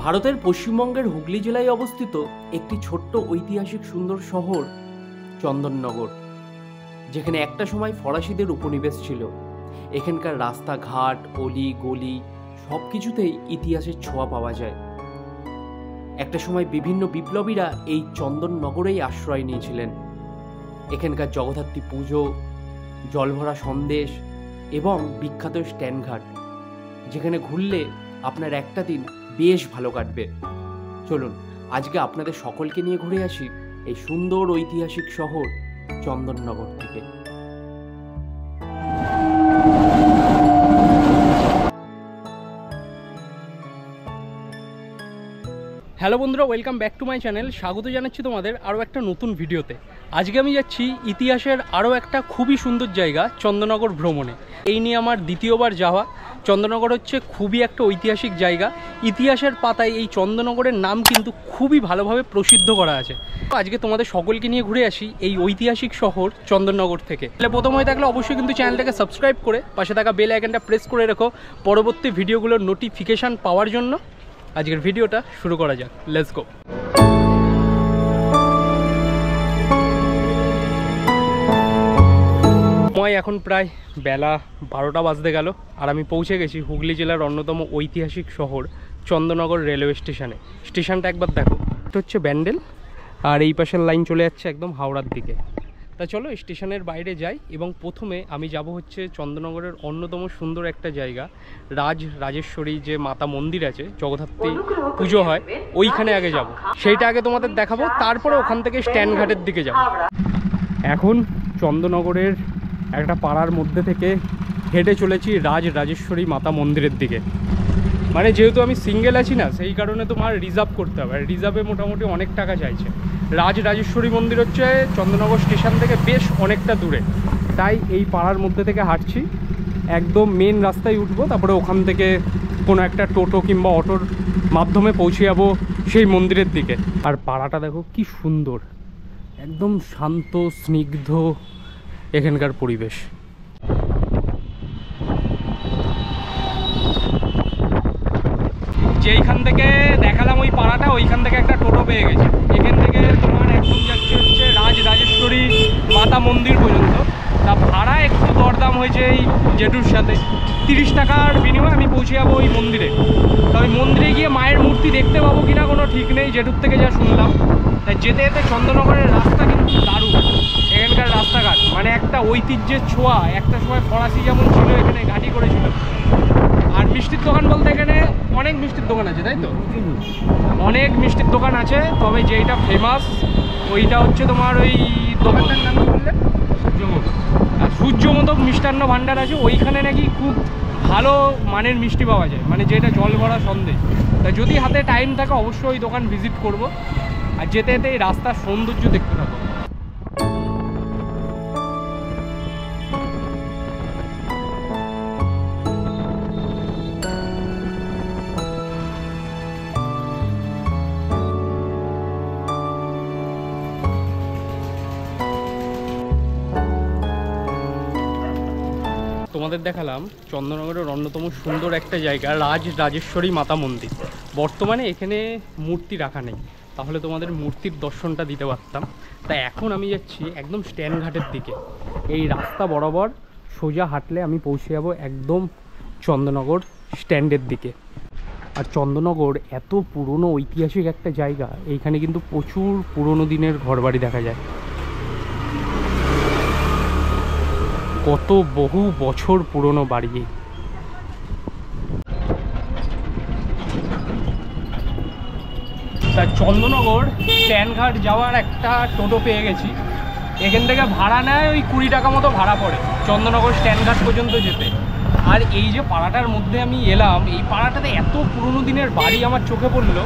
ভারতের পশ্চিমবঙ্গের হুগলি জেলায় অবস্থিত একটি ছোট্ট ঐতিহাসিক সুন্দর শহর চন্দননগর, যেখানে একটা সময় ফরাসিদের উপনিবেশ ছিল। এখানকার রাস্তাঘাট, অলি গলি সব কিছুতেই ইতিহাসের ছোঁয়া পাওয়া যায়। একটা সময় বিভিন্ন বিপ্লবীরা এই চন্দননগরেই আশ্রয় নিয়েছিলেন। এখানকার জগদ্ধাত্রী পুজো, জলভরা সন্দেশ এবং বিখ্যাত স্ট্যান্ডঘাট, যেখানে ঘুরলে আপনার একটা দিন বেশ ভালো কাটবে। চলুন আজকে আপনাদের সকলকে নিয়ে ঘুরে আসি এই সুন্দর ঐতিহাসিক শহর চন্দননগর থেকে। হ্যালো বন্ধুরা, welcome back to my channel. স্বাগত জানাচ্ছি তোমাদের আরও একটা নতুন ভিডিওতে। আজকে আমি যাচ্ছি ইতিহাসের আরও একটা খুবই সুন্দর জায়গা চন্দননগর ভ্রমণে। এই নিয়ে আমার দ্বিতীয়বার যাওয়া। চন্দননগর হচ্ছে খুবই একটা ঐতিহাসিক জায়গা। ইতিহাসের পাতায় এই চন্দননগরের নাম কিন্তু খুবই ভালোভাবে প্রসিদ্ধ করা আছে। আজকে তোমাদের সকলকে নিয়ে ঘুরে আসি এই ঐতিহাসিক শহর চন্দননগর থেকে। তাহলে প্রথম হয়ে থাকলে অবশ্যই কিন্তু চ্যানেলটাকে সাবস্ক্রাইব করে পাশে থাকা বেল আইকনটা প্রেস করে রেখো পরবর্তী ভিডিওগুলোর নোটিফিকেশান পাওয়ার জন্য। আজকের ভিডিওটা শুরু করা যাক, লেটস গো। সময় এখন প্রায় বেলা 12টা বাজতে গেল, আর আমি পৌঁছে গেছি হুগলি জেলার অন্যতম ঐতিহাসিক শহর চন্দননগর রেলওয়ে স্টেশনে। স্টেশনটা একবার দেখো, এটা হচ্ছে ব্যান্ডেল, আর এই পাশের লাইন চলে যাচ্ছে একদম হাওড়ার দিকে। তা চলো স্টেশনের বাইরে যাই, এবং প্রথমে আমি যাব হচ্ছে চন্দননগরের অন্যতম সুন্দর একটা জায়গা রাজেশ্বরী যে মাতা মন্দির আছে, জগদ্ধাত্রী পুজো হয়, ওইখানে আগে যাব, সেইটা আগে তোমাদের দেখাবো। তারপরে ওখান থেকে স্ট্যান্ডঘাটের দিকে যাব। এখন চন্দননগরের একটা পাড়ার মধ্যে থেকে হেঁটে চলেছি রাজেশ্বরী মাতা মন্দিরের দিকে। মানে যেহেতু আমি সিঙ্গেল আছি না, সেই কারণে তোমার রিজার্ভ করতে হবে, আর রিজার্ভে মোটামুটি অনেক টাকা চাইছে। রাজেশ্বরী মন্দির হচ্ছে চন্দননগর স্টেশন থেকে বেশ অনেকটা দূরে, তাই এই পাড়ার মধ্যে থেকে হাঁটছি। একদম মেন রাস্তায় উঠবো, তারপরে ওখান থেকে কোনো একটা টোটো কিংবা অটোর মাধ্যমে পৌঁছে যাবো সেই মন্দিরের দিকে। আর পাড়াটা দেখো কি সুন্দর, একদম শান্ত স্নিগ্ধ এখানকার পরিবেশ। যেইখান থেকে দেখালাম ওই পাড়াটা, ওইখান থেকে একটা টোটো পেয়ে গেছে। এখান থেকে তোমার একদম যাচ্ছে হচ্ছে রাজেশ্বরী মাতা মন্দির পর্যন্ত। তা ভাড়া একটু দরদাম হয়েছে এই জেঠুর সাথে, 30 টাকার বিনিময়ে আমি পৌঁছে যাবো ওই মন্দিরে। তা ওই মন্দিরে গিয়ে মায়ের মূর্তি দেখতে পাবো কিনা কোনো ঠিক নেই, জেঠুর থেকে যা শুনলাম। তাই যেতে যেতে চন্দননগরের রাস্তা কিন্তু দারুণ। এখানকার রাস্তাঘাট মানে একটা ঐতিহ্যের ছোঁয়া। একটা সময় ফরাসি যেমন ছিল এখানে ঘাঁটি করেছিল। আর মিষ্টির দোকান বলতে এখানে অনেক মিষ্টির দোকান আছে, তাই তো? অনেক মিষ্টির দোকান আছে, তবে যেইটা ফেমাস ওইটা হচ্ছে তোমার ওই দোকানটার নাম কি বললে? সূর্যমোদক মিষ্টান্ন ভাণ্ডার আছে। ওইখানে নাকি খুব ভালো মানের মিষ্টি পাওয়া যায়, মানে যেটা জল ভরা সন্দেশ। তা যদি হাতে টাইম থাকে অবশ্যই ওই দোকান ভিজিট করব। আর যেতে যেতে এই রাস্তার সৌন্দর্য দেখতে থাকবো। তোমাদের দেখালাম চন্দননগরের অন্যতম সুন্দর একটা জায়গা রাজেশ্বরী মাতা মন্দির। বর্তমানে এখানে মূর্তি রাখা নেই, তাহলে তোমাদের মূর্তির দর্শনটা দিতে পারতাম। তাই এখন আমি যাচ্ছি একদম স্ট্যান্ডঘাটের দিকে। এই রাস্তা বরাবর সোজা হাঁটলে আমি পৌঁছে যাব একদম চন্দননগর স্ট্যান্ডের দিকে। আর চন্দননগর এত পুরনো ঐতিহাসিক একটা জায়গা, এইখানে কিন্তু প্রচুর পুরনো দিনের ঘরবাড়ি দেখা যায়। কত বহু বছর পুরনো বাড়ি। তা চন্দননগর স্ট্যান্ডঘাট যাওয়ার একটা টোটো পেয়ে গেছি। এখান থেকে ভাড়া নেয় ওই 20 টাকা মতো ভাড়া পড়ে চন্দননগর স্ট্যান্ডঘাট পর্যন্ত যেতে। আর এই যে পাড়াটার মধ্যে আমি এলাম, এই পাড়াটাতে এত পুরনো দিনের বাড়ি আমার চোখে পড়লো,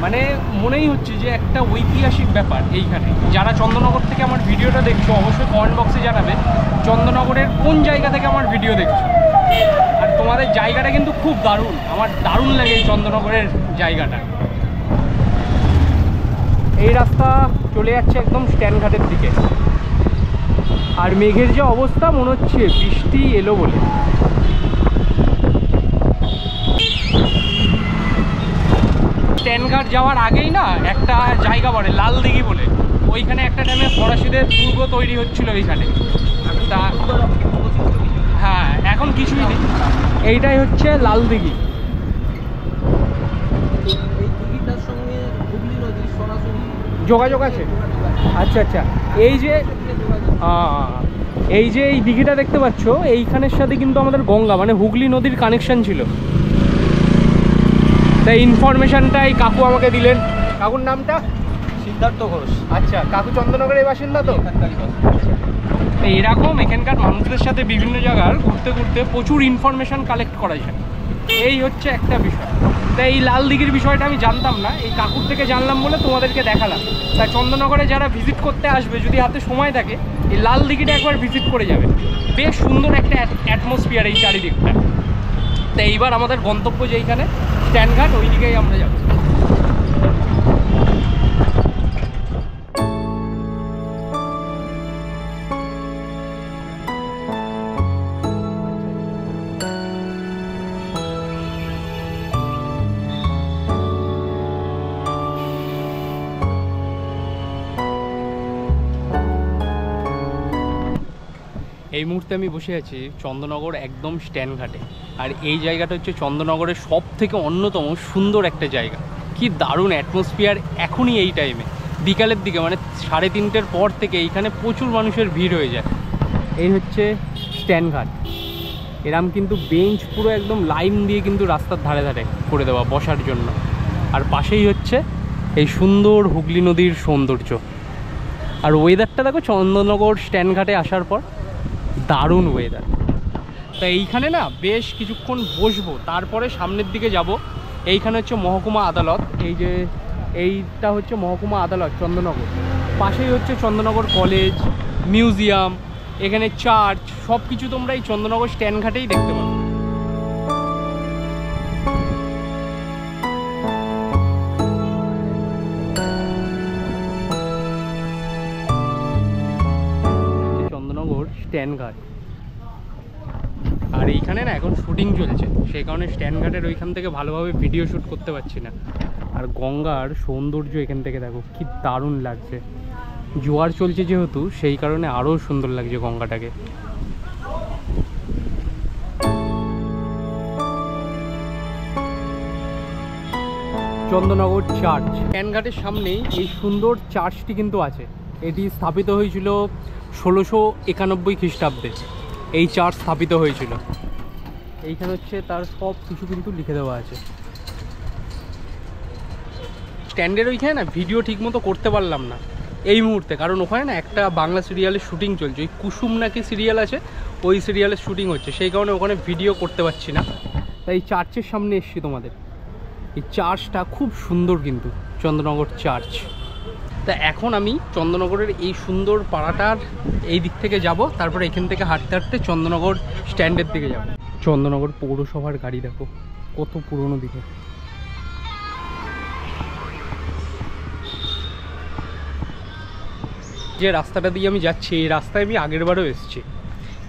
মানে মনেই হচ্ছে যে একটা ঐতিহাসিক ব্যাপার এইখানে। যারা চন্দননগর থেকে আমার ভিডিওটা দেখছো অবশ্যই কমেন্ট বক্সে জানাবে চন্দননগরের কোন জায়গা থেকে আমার ভিডিও দেখছো। আর তোমাদের জায়গাটা কিন্তু খুব দারুণ, আমার দারুণ লাগে এই চন্দননগরের জায়গাটা। এই রাস্তা চলে যাচ্ছে একদম স্ট্যান্ডঘাটের দিকে। আর মেঘের যে অবস্থা, মনে হচ্ছে বৃষ্টি এলো বলে। স্ট্যান্ডঘাট যাওয়ার আগেই না একটা জায়গা পড়ে লাল দিঘি বলে, ওইখানে একটা টাইমে ফরাসিদের দুর্গ তৈরি হচ্ছিল ওইখানে। তা হ্যাঁ, এখন কিছুই নেই। এইটাই হচ্ছে লাল দিঘি। যোগাযোগ আছে? আচ্ছা আচ্ছা। এই যে এই দিঘিটা দেখতে পাচ্ছ, এইখানের সাথে কিন্তু আমাদের গঙ্গা মানে হুগলি নদীর কানেকশন ছিল। তাই ইনফরমেশনটা এই কাকু আমাকে দিলেন। কাকুর নামটা? সিদ্ধার্থ ঘোষ। আচ্ছা, কাকু চন্দননগরের বাসিন্দা তো? তো এরকম এখানকার মানুষদের সাথে বিভিন্ন জায়গার ঘুরতে ঘুরতে প্রচুর ইনফরমেশন কালেক্ট করা যায়, এই হচ্ছে একটা বিষয়। তাই এই লাল দিঘির বিষয়টা আমি জানতাম না, এই কাকুর থেকে জানলাম বলে তোমাদেরকে দেখালাম। তাই চন্দননগরে যারা ভিজিট করতে আসবে, যদি হাতে সময় থাকে, এই লাল দিঘিটা একবার ভিজিট করে যাবে। বেশ সুন্দর একটা অ্যাটমসফিয়ার এই চারিদিকটা। তাই এইবার আমাদের গন্তব্য যেইখানে স্ট্যান্ডঘাট, ওই দিকেই আমরা যাব। এই মুহূর্তে আমি বসে আছি চন্দননগর একদম স্ট্যান্ডঘাটে। আর এই জায়গাটা হচ্ছে চন্দননগরের সব থেকে অন্যতম সুন্দর একটা জায়গা। কি দারুণ অ্যাটমসফিয়ার এখনই এই টাইমে, বিকালের দিকে মানে 3:30-র পর থেকে এইখানে প্রচুর মানুষের ভিড় হয়ে যায়। এই হচ্ছে স্ট্যান্ডঘাট। এরম কিন্তু বেঞ্চ পুরো একদম লাইন দিয়ে কিন্তু রাস্তার ধারে ধারে করে দেওয়া বসার জন্য। আর পাশেই হচ্ছে এই সুন্দর হুগলি নদীর সৌন্দর্য। আর ওয়েদারটা দেখো চন্দননগর স্ট্যান্ডঘাটে আসার পর, দারুণ ওয়েদার। তা এইখানে না বেশ কিছুক্ষণ বসবো, তারপরে সামনের দিকে যাব। এইখানে হচ্ছে মহকুমা আদালত, এই যে এইটা হচ্ছে মহকুমা আদালত চন্দননগর। পাশেই হচ্ছে চন্দননগর কলেজ, মিউজিয়াম, এখানে চার্চ, সব কিছু তোমরা এই চন্দননগর স্ট্যান্ডঘাটেই দেখতে পাবে। চন্দননগর স্ট্যান্ডঘাট। আর এইখানে না এখন শুটিং চলছে, সেই কারণে স্ট্যান্ডঘাটের ওইখান থেকে ভালোভাবে ভিডিও শ্যুট করতে পারছি না। আর গঙ্গার সৌন্দর্য এখান থেকে দেখো কি দারুণ লাগছে। জোয়ার চলছে যেহেতু, সেই কারণে আরও সুন্দর লাগছে গঙ্গাটাকে। চন্দননগর চার্চ, স্ট্যান্ডঘাটের সামনেই এই সুন্দর চার্চটি কিন্তু আছে। এটি স্থাপিত হয়েছিল 1691 খ্রিস্টাব্দে। এই চার্চ স্থাপিত হয়েছিল। এইখানে হচ্ছে তার সব কিছু কিন্তু লিখে দেওয়া আছে। স্ট্যান্ডের ওইখানে না ভিডিও ঠিকমতো করতে পারলাম না এই মুহূর্তে, কারণ ওখানে না একটা বাংলা সিরিয়ালের শুটিং চলছে। ওই কুসুম নাকি সিরিয়াল আছে, ওই সিরিয়ালের শুটিং হচ্ছে, সেই কারণে ওখানে ভিডিও করতে পারছি না। তাই এই চার্চের সামনে এসছি তোমাদের। এই চার্চটা খুব সুন্দর কিন্তু, চন্দননগর চার্চ। তা এখন আমি চন্দননগরের এই সুন্দর পাড়াটার এই দিক থেকে যাব, তারপরে এখান থেকে হাঁটতে হাঁটতে চন্দননগর স্ট্যান্ডের দিকে যাব। চন্দননগর পৌরসভার গাড়ি দেখো কত পুরনো দিকে। যে রাস্তাটা দিয়ে আমি যাচ্ছি, এই রাস্তায় আমি আগেরবারও এসেছি।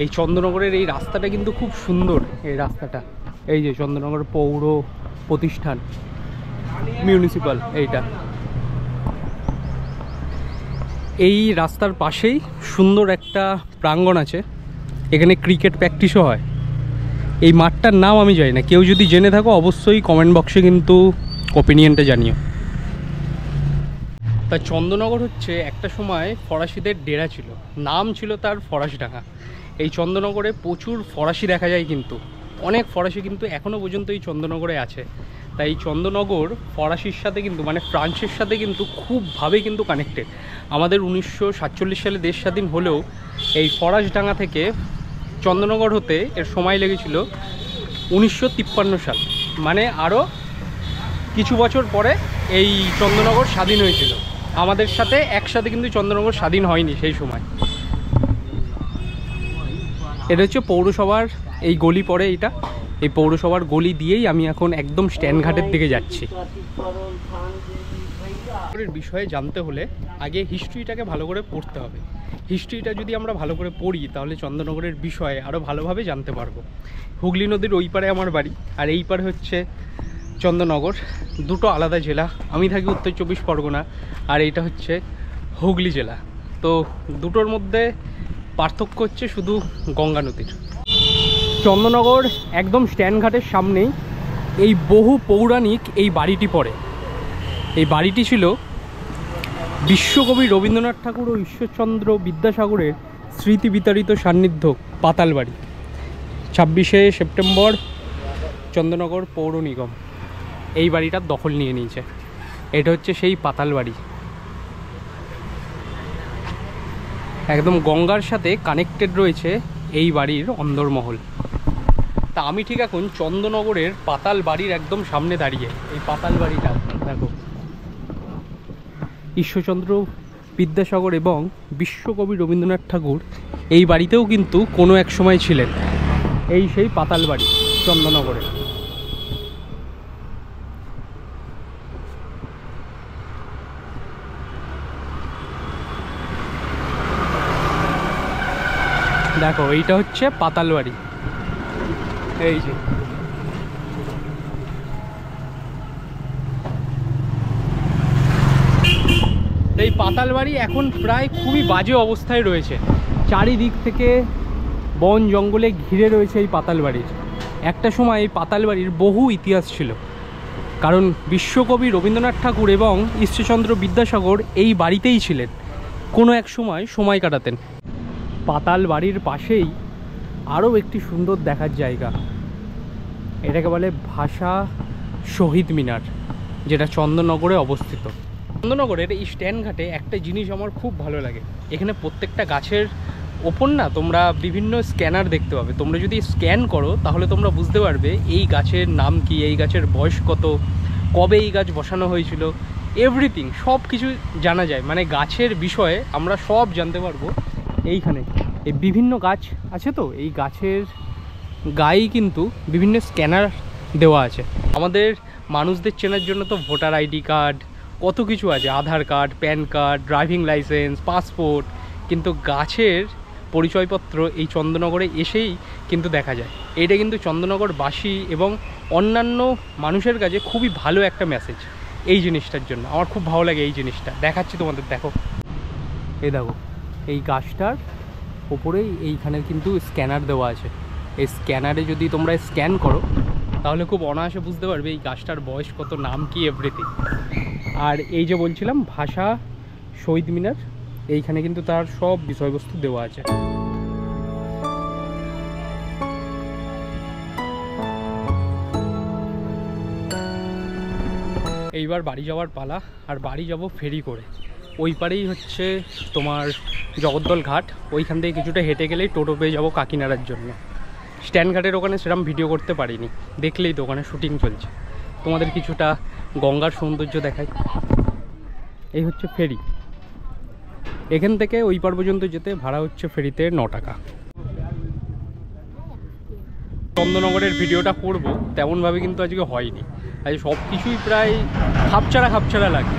এই চন্দননগরের এই রাস্তাটা কিন্তু খুব সুন্দর। এই রাস্তাটা, এই যে চন্দননগর পৌর প্রতিষ্ঠান, মিউনিসিপাল, এইটা। এই রাস্তার পাশেই সুন্দর একটা প্রাঙ্গণ আছে, এখানে ক্রিকেট প্র্যাকটিসও হয়। এই মাঠটার নাম আমি জানি না, কেউ যদি জেনে থাকো অবশ্যই কমেন্ট বক্সে কিন্তু ওপিনিয়নটা জানিও। তা চন্দননগর হচ্ছে একটা সময় ফরাসিদের ডেরা ছিল, নাম ছিল তার ফরাসডাঙ্গা। এই চন্দননগরে প্রচুর ফরাসি দেখা যায়, কিন্তু অনেক ফরাসি কিন্তু এখনও পর্যন্ত এই চন্দননগরে আছে। তাই এই চন্দননগর ফরাসির সাথে কিন্তু মানে ফ্রান্সের সাথে কিন্তু খুবভাবে কিন্তু কানেক্টেড। আমাদের 1947 সালে দেশ স্বাধীন হলেও এই ফরাসডাঙ্গা থেকে চন্দননগর হতে এর সময় লেগেছিল 1953 সাল, মানে আরও কিছু বছর পরে এই চন্দননগর স্বাধীন হয়েছিল। আমাদের সাথে একসাথে কিন্তু চন্দননগর স্বাধীন হয়নি সেই সময়। এটা হচ্ছে পৌরসভার এই গলি পড়ে, এইটা এই পৌরসভার গলি দিয়েই আমি এখন একদম স্ট্যান্ডঘাটের দিকে যাচ্ছি। বিষয়ে জানতে হলে আগে হিস্ট্রিটাকে ভালো করে পড়তে হবে। হিস্ট্রিটা যদি আমরা ভালো করে পড়ি তাহলে চন্দননগরের বিষয়ে আরও ভালোভাবে জানতে পারবো। হুগলি নদীর ওই পারে আমার বাড়ি, আর এই পারে হচ্ছে চন্দননগর, দুটো আলাদা জেলা। আমি থাকি উত্তর 24 পরগনা, আর এইটা হচ্ছে হুগলি জেলা। তো দুটোর মধ্যে পার্থক্য হচ্ছে শুধু গঙ্গা নদীর। চন্দননগর একদম স্ট্যান্ডঘাটের সামনেই এই বহু পৌরাণিক এই বাড়িটি পড়ে। এই বাড়িটি ছিল বিশ্বকবি রবীন্দ্রনাথ ঠাকুর ও ঈশ্বরচন্দ্র বিদ্যাসাগরের স্মৃতি বিতাড়িত সান্নিধ্য পাতাল বাড়ি। 26শে সেপ্টেম্বর চন্দননগর পৌর নিগম এই বাড়িটার দখল নিয়ে নিয়েছে। এটা হচ্ছে সেই পাতাল বাড়ি, একদম গঙ্গার সাথে কানেক্টেড রয়েছে এই বাড়ির অন্দরমহল। তা আমি ঠিক এখন চন্দননগরের পাতাল বাড়ির একদম সামনে দাঁড়িয়ে। এই পাতাল বাড়িটা দেখো, ঈশ্বরচন্দ্র বিদ্যাসাগর এবং বিশ্বকবি রবীন্দ্রনাথ ঠাকুর এই বাড়িতেও কিন্তু কোনো এক সময় ছিলেন। এই সেই পাতাল বাড়ি চন্দননগরে। দেখো এইটা হচ্ছে পাতাল বাড়ি। এই যে এই পাতাল বাড়ি এখন প্রায় খুবই বাজে অবস্থায় রয়েছে। চারিদিক থেকে বন জঙ্গলে ঘিরে রয়েছে এই পাতাল বাড়ির। একটা সময় এই পাতাল বাড়ির বহু ইতিহাস ছিল, কারণ বিশ্বকবি রবীন্দ্রনাথ ঠাকুর এবং ঈশ্বরচন্দ্র বিদ্যাসাগর এই বাড়িতেই ছিলেন, কোনো এক সময় কাটাতেন। পাতাল বাড়ির পাশেই আরও একটি সুন্দর দেখার জায়গা, এটাকে বলে ভাষা শহীদ মিনার, যেটা চন্দননগরে অবস্থিত। চন্দননগরের এই স্ট্যান্ডঘাটে একটা জিনিস আমার খুব ভালো লাগে, এখানে প্রত্যেকটা গাছের ওপর না তোমরা বিভিন্ন স্ক্যানার দেখতে পাবে। তোমরা যদি স্ক্যান করো তাহলে তোমরা বুঝতে পারবে এই গাছের নাম কি, এই গাছের বয়স কত, কবে এই গাছ বসানো হয়েছিল, এভরিথিং সব কিছু জানা যায়। মানে গাছের বিষয়ে আমরা সব জানতে পারবো এইখানে। এই বিভিন্ন গাছ আছে, তো এই গাছের গায়ে কিন্তু বিভিন্ন স্ক্যানার দেওয়া আছে। আমাদের মানুষদের চেনার জন্য তো ভোটার আইডি কার্ড, কত কিছু আছে, Aadhaar card, PAN card, driving licence, passport, কিন্তু গাছের পরিচয়পত্র এই চন্দননগরে এসেই কিন্তু দেখা যায়। এটা কিন্তু চন্দননগরবাসী এবং অন্যান্য মানুষের কাছে খুবই ভালো একটা মেসেজ এই জিনিসটার জন্য। আমার খুব ভালো লাগে এই জিনিসটা। দেখাচ্ছি তোমাদের, দেখো এই দেখো এই গাছটার ওপরেই এইখানে কিন্তু স্ক্যানার দেওয়া আছে। এই স্ক্যানারে যদি তোমরা স্ক্যান করো তাহলে খুব অনায়াসে বুঝতে পারবে এই গাছটার বয়স কত, নাম কি, এভরিথিং। আর এই যে বলছিলাম ভাষা শহীদ মিনার, এইখানে কিন্তু তার সব বিষয়বস্তু দেওয়া আছে। এইবার বাড়ি যাওয়ার পালা, আর বাড়ি যাব ফেরি করে। ওই পারেই হচ্ছে তোমার জগদ্দল ঘাট, ওইখান থেকে কিছুটা হেঁটে গেলেই টোটো পেয়ে যাবো কাকিনাড়ার জন্য। স্ট্যান্ড ঘাটের ওখানে সেরকম ভিডিও করতে পারিনি, দেখলেই তো ওখানে শুটিং চলছে। তোমাদের কিছুটা গঙ্গার সৌন্দর্য দেখাই। এই হচ্ছে ফেরি, এখান থেকে ওই পার পর্যন্ত যেতে ভাড়া হচ্ছে ফেরিতে 9 টাকা। চন্দননগরের ভিডিওটা করব তেমনভাবে কিন্তু আজকে হয়নি, আজ সব কিছুই প্রায় খাপছাড়া লাগে।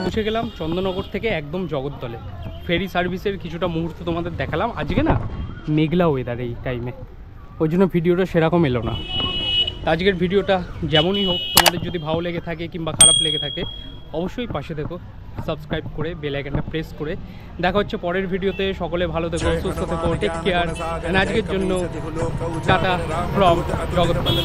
পৌঁছে গেলাম চন্দননগর থেকে একদম জগদ্দলে। ফেরি সার্ভিসের কিছুটা মুহূর্ত তোমাদের দেখালাম। আজকে না মেঘলা ওয়েদার এই টাইমে, ওই জন্য ভিডিওটা সেরকম এলো না। আজকের ভিডিওটা যেমনই হোক, তোমাদের যদি ভালো লেগে থাকে কিংবা খারাপ লেগে থাকে অবশ্যই পাশে থেকো, সাবস্ক্রাইব করে বেল আইকনটা প্রেস করে। দেখা হচ্ছে পরের ভিডিওতে। সকলে ভালো থেকো, সুস্থ থেকো, টেক কেয়ার। আজকের জন্য টাটা ফ্রম জগদ্দল।